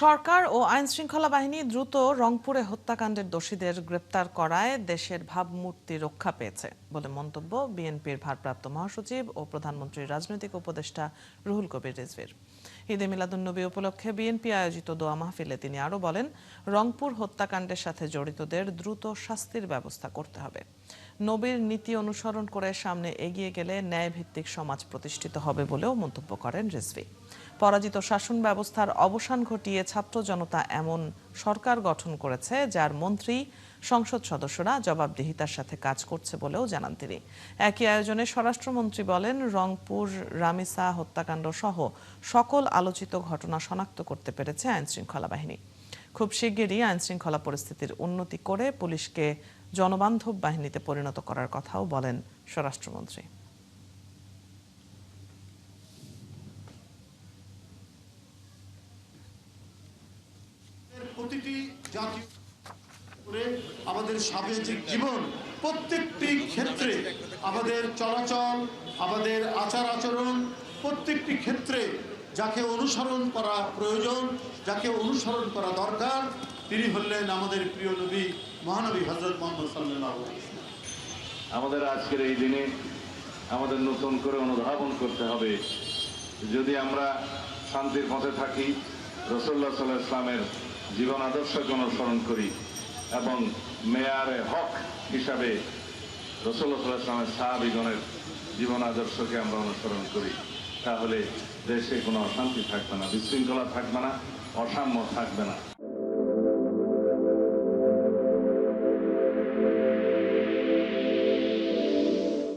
সরকার ও আইনশৃঙ্খলা বাহিনী দ্রুত রংপুরে হত্যাকাণ্ডের দোষীদের গ্রেপ্তার করায় দেশের ভাবমূর্তি রক্ষা পেয়েছে বলে মন্তব্য বিএনপির ভারপ্রাপ্ত মহাসচিব ও প্রধানমন্ত্রীর রাজনৈতিক উপদেষ্টা রুহুল কবির রিজভীর। ঈদে মিলাদুন্নবী উপলক্ষে বিএনপি আয়োজিত দোয়া মাহফিলে তিনি আরও বলেন, রংপুর হত্যাকাণ্ডের সাথে জড়িতদের দ্রুত শাস্তির ব্যবস্থা করতে হবে। নবীর নীতি অনুসরণ করে সামনে এগিয়ে গেলে ন্যায়ভিত্তিক সমাজ প্রতিষ্ঠিত হবে বলেও মন্তব্য করেন রিজভী। পরাজিত শাসন ব্যবস্থার অবসান ঘটিয়ে ছাত্র জনতা এমন সরকার গঠন করেছে যার মন্ত্রী সংসদ সদস্যরা জবাবদিহিতার সাথে কাজ করছে বলেও জানান তিনি। একই আয়োজনে স্বরাষ্ট্রমন্ত্রী বলেন, রংপুর রামিসা হত্যাকাণ্ড সহ সকল আলোচিত ঘটনা শনাক্ত করতে পেরেছে আইনশৃঙ্খলা বাহিনী। খুব শিগগিরই আইনশৃঙ্খলা পরিস্থিতির উন্নতি করে পুলিশকে জনবান্ধব বাহিনীতে পরিণত করার কথাও বলেন স্বরাষ্ট্রমন্ত্রী। প্রতিটি জাতি আমাদের সামাজিক জীবন প্রত্যেকটি ক্ষেত্রে আমাদের চলাচল, আমাদের আচার আচরণ প্রত্যেকটি ক্ষেত্রে যাকে অনুসরণ করা প্রয়োজন, যাকে অনুসরণ করা দরকার, তিনি হলেন আমাদের প্রিয় নবী মহানবী হযরত মুহাম্মদ সাল্লাল্লাহু আলাইহি ওয়াসাল্লাম। আমাদের আজকের এই দিনে আমাদের নতুন করে অনুধাবন করতে হবে, যদি আমরা শান্তির পথে থাকি, রাসূলুল্লাহ সাল্লাল্লাহু আলাইহি ওয়াসাল্লামের জীবন আদর্শকে অনুসরণ করি এবং মেয়ারে হক হিসাবে রাসূলুল্লাহ সাল্লাল্লাহু আলাইহি ওয়াসাল্লামের সাহাবীগণের জীবন আদর্শকে আমরা অনুসরণ করি, তাহলে দেশে কোনো অশান্তি থাকবে না, বিশৃঙ্খলা থাকবে না, অসাম্য থাকবে না।